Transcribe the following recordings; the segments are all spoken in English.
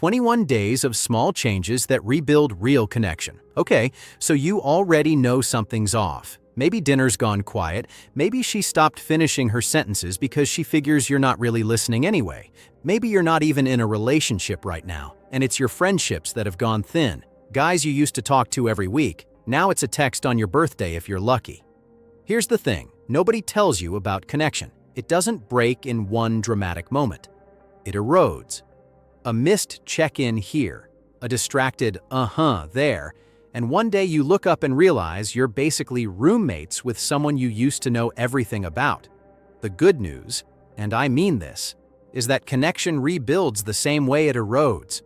21 days of small changes that rebuild real connection. Okay, so you already know something's off. Maybe dinner's gone quiet. Maybe she stopped finishing her sentences because she figures you're not really listening anyway. Maybe you're not even in a relationship right now, and it's your friendships that have gone thin. Guys you used to talk to every week, now it's a text on your birthday if you're lucky. Here's the thing, nobody tells you about connection. It doesn't break in one dramatic moment. It erodes. A missed check-in here, a distracted there, and one day you look up and realize you're basically roommates with someone you used to know everything about. The good news, and I mean this, is that connection rebuilds the same way it erodes.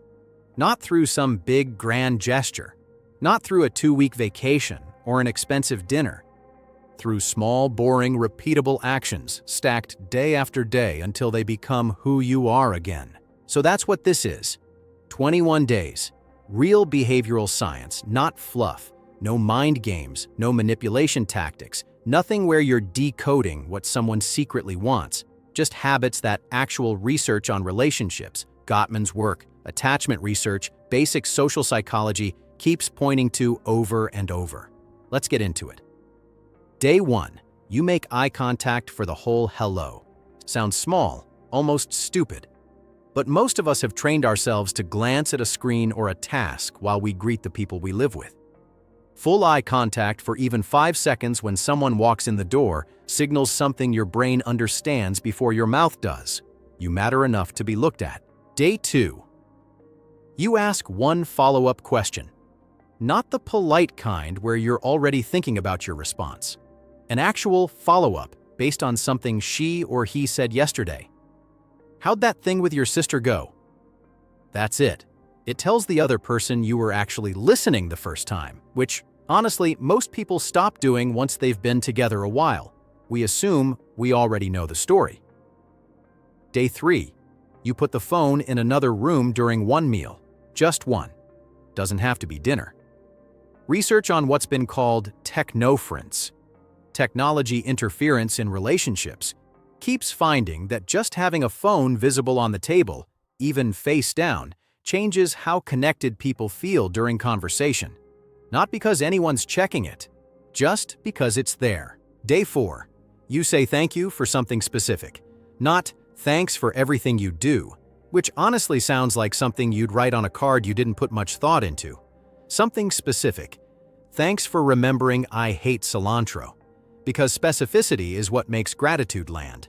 Not through some big grand gesture, not through a 2-week vacation or an expensive dinner. Through small, boring, repeatable actions stacked day after day until they become who you are again. So that's what this is. 21 days. Real behavioral science, not fluff. No mind games, no manipulation tactics, nothing where you're decoding what someone secretly wants. Just habits that actual research on relationships, Gottman's work, attachment research, basic social psychology keeps pointing to over and over. Let's get into it. Day 1. You make eye contact for the whole hello. Sounds small, almost stupid. But most of us have trained ourselves to glance at a screen or a task while we greet the people we live with. Full eye contact for even 5 seconds when someone walks in the door signals something your brain understands before your mouth does. You matter enough to be looked at. Day 2. You ask one follow-up question. Not the polite kind where you're already thinking about your response. An actual follow-up based on something she or he said yesterday. How'd that thing with your sister go? That's it. It tells the other person you were actually listening the first time, which, honestly, most people stop doing once they've been together a while. We assume we already know the story. Day 3. You put the phone in another room during one meal. Just one. Doesn't have to be dinner. Research on what's been called technofrence, technology interference in relationships, keeps finding that just having a phone visible on the table, even face down, changes how connected people feel during conversation. Not because anyone's checking it, just because it's there. Day 4. You say thank you for something specific, not thanks for everything you do, which honestly sounds like something you'd write on a card you didn't put much thought into. Something specific. Thanks for remembering I hate cilantro. Because specificity is what makes gratitude land.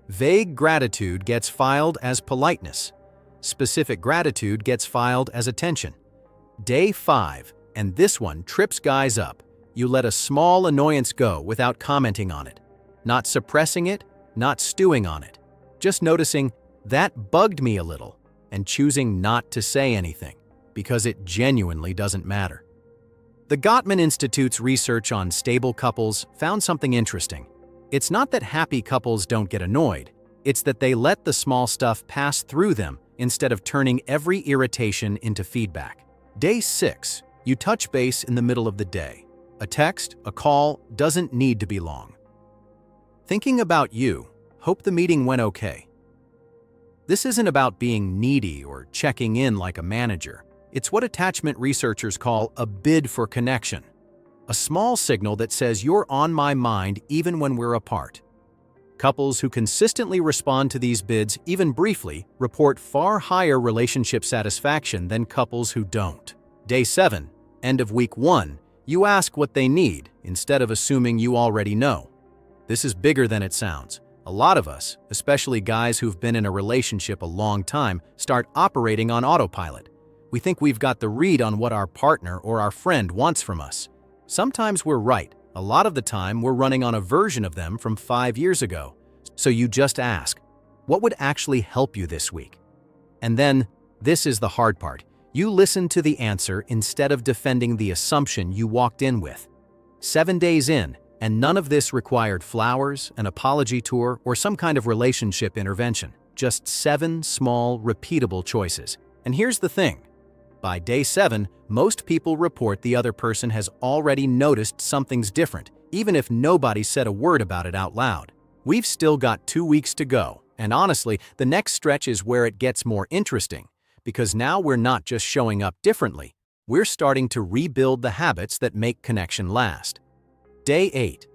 Vague gratitude gets filed as politeness. Specific gratitude gets filed as attention. Day 5, and this one trips guys up. You let a small annoyance go without commenting on it. Not suppressing it, not stewing on it. Just noticing, that bugged me a little, and choosing not to say anything, because it genuinely doesn't matter. The Gottman Institute's research on stable couples found something interesting. It's not that happy couples don't get annoyed, it's that they let the small stuff pass through them instead of turning every irritation into feedback. Day 6, you touch base in the middle of the day. A text, a call, doesn't need to be long. Thinking about you, hope the meeting went okay. This isn't about being needy or checking in like a manager. It's what attachment researchers call a bid for connection. A small signal that says you're on my mind even when we're apart. Couples who consistently respond to these bids, even briefly, report far higher relationship satisfaction than couples who don't. Day 7, end of week 1, you ask what they need instead of assuming you already know. This is bigger than it sounds. A lot of us, especially guys who've been in a relationship a long time, start operating on autopilot. We think we've got the read on what our partner or our friend wants from us. Sometimes we're right. A lot of the time, we're running on a version of them from 5 years ago. So you just ask, what would actually help you this week? And then, this is the hard part. You listen to the answer instead of defending the assumption you walked in with. 7 days in, and none of this required flowers, an apology tour, or some kind of relationship intervention. Just 7 small, repeatable choices. And here's the thing. By day 7, most people report the other person has already noticed something's different, even if nobody said a word about it out loud. We've still got 2 weeks to go, and honestly, the next stretch is where it gets more interesting, because now we're not just showing up differently, we're starting to rebuild the habits that make connection last. Day 8.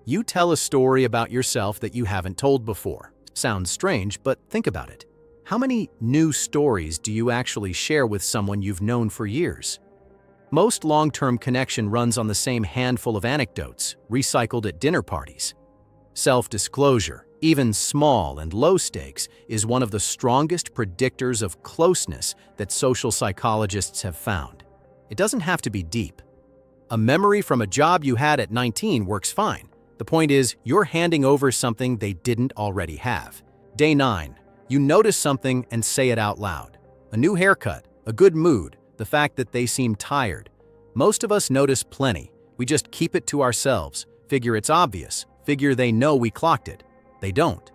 You tell a story about yourself that you haven't told before. Sounds strange, but think about it. How many new stories do you actually share with someone you've known for years? Most long-term connection runs on the same handful of anecdotes, recycled at dinner parties. Self-disclosure, even small and low stakes, is one of the strongest predictors of closeness that social psychologists have found. It doesn't have to be deep. A memory from a job you had at 19 works fine. The point is, you're handing over something they didn't already have. Day 9. You notice something and say it out loud. A new haircut, a good mood, the fact that they seem tired. Most of us notice plenty. We just keep it to ourselves, figure it's obvious, figure they know we clocked it. They don't.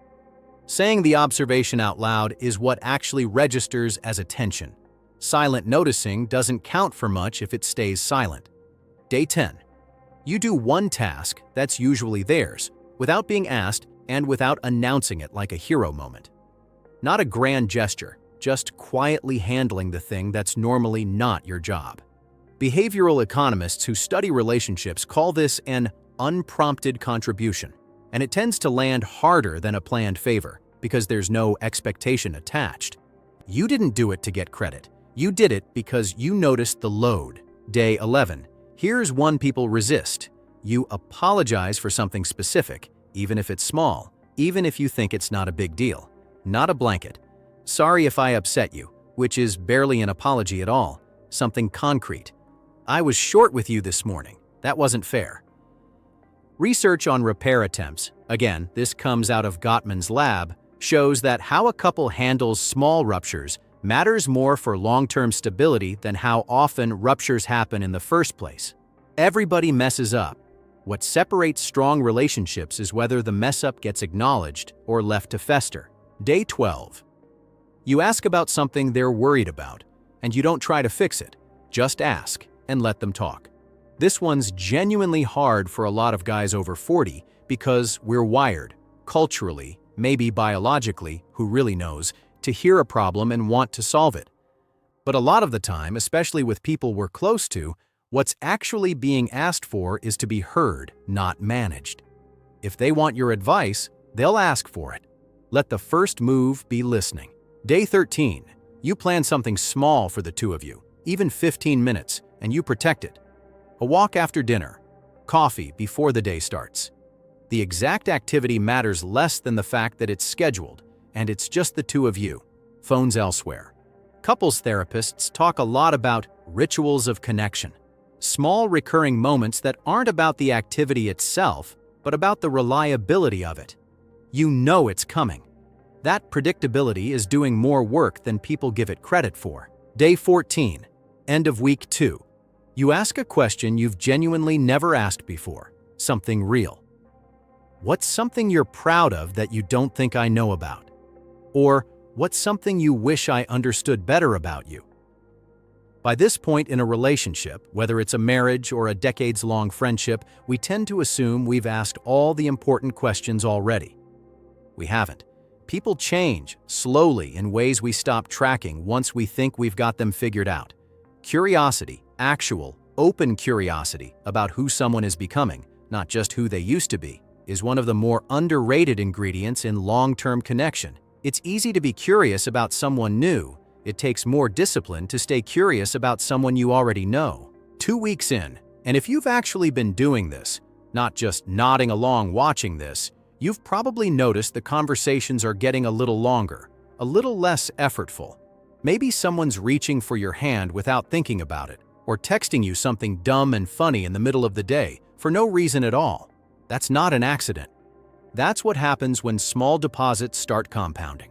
Saying the observation out loud is what actually registers as attention. Silent noticing doesn't count for much if it stays silent. Day 10. You do one task that's usually theirs, without being asked and without announcing it like a hero moment. Not a grand gesture, just quietly handling the thing that's normally not your job. Behavioral economists who study relationships call this an unprompted contribution, and it tends to land harder than a planned favor because there's no expectation attached. You didn't do it to get credit. You did it because you noticed the load. Day 11. Here's one people resist. You apologize for something specific, even if it's small, even if you think it's not a big deal. Not a blanket. Sorry if I upset you, which is barely an apology at all. Something concrete. I was short with you this morning. That wasn't fair. Research on repair attempts, again, this comes out of Gottman's lab, shows that how a couple handles small ruptures matters more for long-term stability than how often ruptures happen in the first place. Everybody messes up. What separates strong relationships is whether the mess-up gets acknowledged or left to fester. Day 12. You ask about something they're worried about, and you don't try to fix it. Just ask and let them talk. This one's genuinely hard for a lot of guys over 40 because we're wired, culturally, maybe biologically, who really knows, to hear a problem and want to solve it. But a lot of the time, especially with people we're close to, what's actually being asked for is to be heard, not managed. If they want your advice, they'll ask for it. Let the first move be listening. Day 13. You plan something small for the two of you, even 15 minutes, and you protect it. A walk after dinner, coffee before the day starts. The exact activity matters less than the fact that it's scheduled, and it's just the two of you. Phones elsewhere. Couples therapists talk a lot about rituals of connection. Small recurring moments that aren't about the activity itself, but about the reliability of it. You know it's coming. That predictability is doing more work than people give it credit for. Day 14. End of week 2. You ask a question you've genuinely never asked before. Something real. What's something you're proud of that you don't think I know about? Or, what's something you wish I understood better about you? By this point in a relationship, whether it's a marriage or a decades-long friendship, we tend to assume we've asked all the important questions already. We haven't. People change, slowly, in ways we stop tracking once we think we've got them figured out. Curiosity, actual, open curiosity about who someone is becoming, not just who they used to be, is one of the more underrated ingredients in long-term connection. It's easy to be curious about someone new. It takes more discipline to stay curious about someone you already know. 2 weeks in, and if you've actually been doing this, not just nodding along watching this, you've probably noticed the conversations are getting a little longer, a little less effortful. Maybe someone's reaching for your hand without thinking about it, or texting you something dumb and funny in the middle of the day for no reason at all. That's not an accident. That's what happens when small deposits start compounding.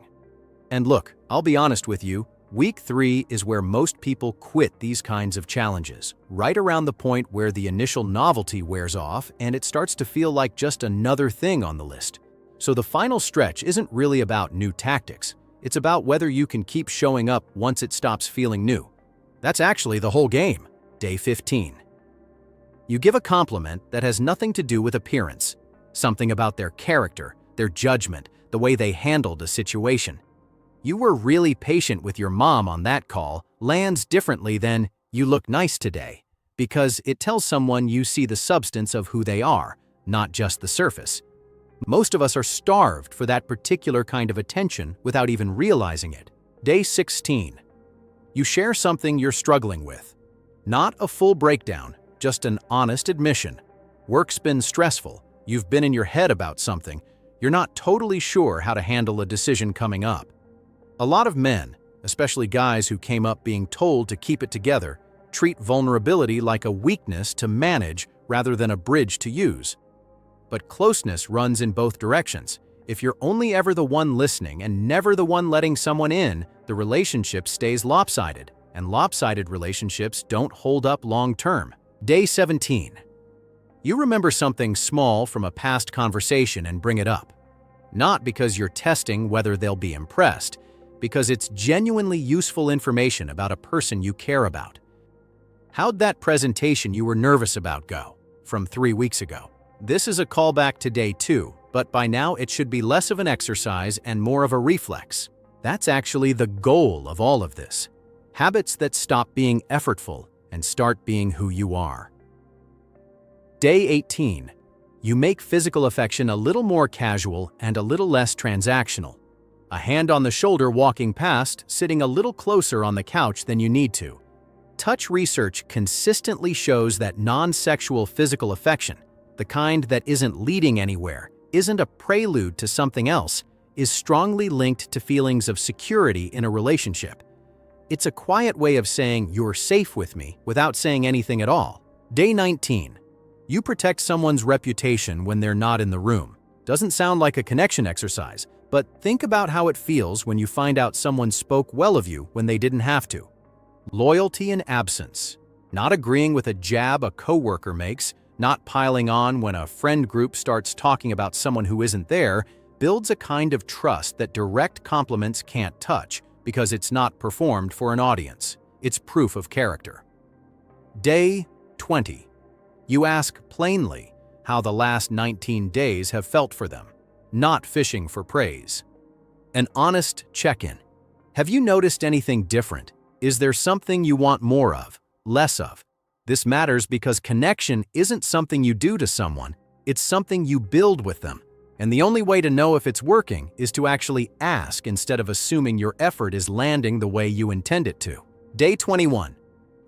And look, I'll be honest with you, week 3 is where most people quit these kinds of challenges, right around the point where the initial novelty wears off and it starts to feel like just another thing on the list. So the final stretch isn't really about new tactics. It's about whether you can keep showing up once it stops feeling new. That's actually the whole game. Day 15. You give a compliment that has nothing to do with appearance, something about their character, their judgment, the way they handled a situation. "You were really patient with your mom on that call" lands differently than "You look nice today," because it tells someone you see the substance of who they are, not just the surface. Most of us are starved for that particular kind of attention without even realizing it. Day 16. You share something you're struggling with. Not a full breakdown, just an honest admission. Work's been stressful, you've been in your head about something, you're not totally sure how to handle a decision coming up. A lot of men, especially guys who came up being told to keep it together, treat vulnerability like a weakness to manage rather than a bridge to use. But closeness runs in both directions. If you're only ever the one listening and never the one letting someone in, the relationship stays lopsided, and lopsided relationships don't hold up long term. Day 17. You remember something small from a past conversation and bring it up. Not because you're testing whether they'll be impressed, because it's genuinely useful information about a person you care about. How'd that presentation you were nervous about go? From 3 weeks ago. This is a callback to day 2, but by now it should be less of an exercise and more of a reflex. That's actually the goal of all of this. Habits that stop being effortful and start being who you are. Day 18. You make physical affection a little more casual and a little less transactional. A hand on the shoulder walking past, sitting a little closer on the couch than you need to. Touch research consistently shows that non-sexual physical affection, the kind that isn't leading anywhere, isn't a prelude to something else, is strongly linked to feelings of security in a relationship. It's a quiet way of saying you're safe with me without saying anything at all. Day 19. You protect someone's reputation when they're not in the room. Doesn't sound like a connection exercise, but think about how it feels when you find out someone spoke well of you when they didn't have to. Loyalty in absence. Not agreeing with a jab a coworker makes, not piling on when a friend group starts talking about someone who isn't there, builds a kind of trust that direct compliments can't touch because it's not performed for an audience. It's proof of character. Day 20. You ask plainly how the last 19 days have felt for them, not fishing for praise. An honest check-in. Have you noticed anything different? Is there something you want more of, less of? This matters because connection isn't something you do to someone, it's something you build with them. And the only way to know if it's working is to actually ask instead of assuming your effort is landing the way you intend it to. Day 21.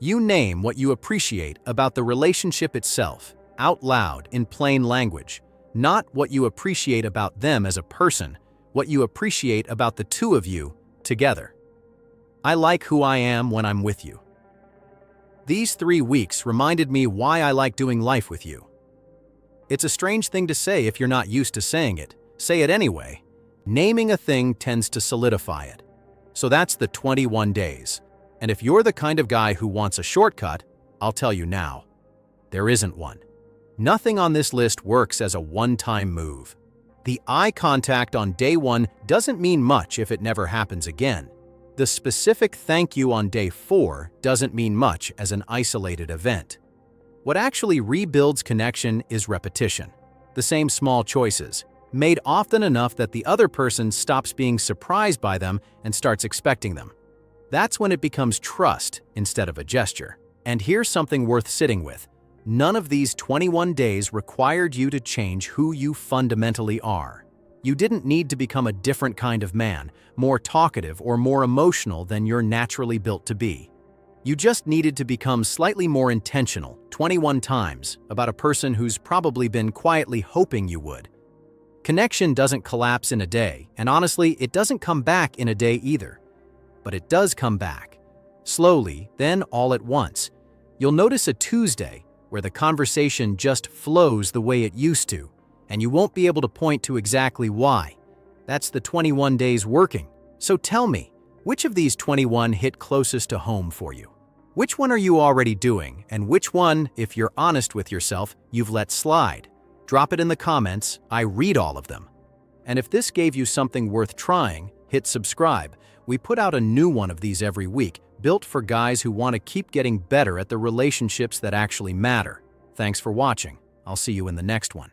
You name what you appreciate about the relationship itself, out loud in plain language. Not what you appreciate about them as a person, what you appreciate about the two of you together. I like who I am when I'm with you. These 3 weeks reminded me why I like doing life with you. It's a strange thing to say if you're not used to saying it. Say it anyway. Naming a thing tends to solidify it. So that's the 21 days. And if you're the kind of guy who wants a shortcut, I'll tell you now. There isn't one. Nothing on this list works as a one-time move. The eye contact on day 1 doesn't mean much if it never happens again. The specific thank you on day 4 doesn't mean much as an isolated event. What actually rebuilds connection is repetition. The same small choices, made often enough that the other person stops being surprised by them and starts expecting them. That's when it becomes trust instead of a gesture. And here's something worth sitting with. None of these 21 days required you to change who you fundamentally are. You didn't need to become a different kind of man, more talkative or more emotional than you're naturally built to be. You just needed to become slightly more intentional 21 times about a person who's probably been quietly hoping you would. Connection doesn't collapse in a day, and honestly, it doesn't come back in a day either. But it does come back. Slowly, then all at once. You'll notice a Tuesday where the conversation just flows the way it used to, and you won't be able to point to exactly why. That's the 21 days working. So tell me, which of these 21 hit closest to home for you? Which one are you already doing, and which one, if you're honest with yourself, you've let slide? Drop it in the comments, I read all of them. And if this gave you something worth trying, hit subscribe. We put out a new one of these every week, built for guys who want to keep getting better at the relationships that actually matter. Thanks for watching. I'll see you in the next one.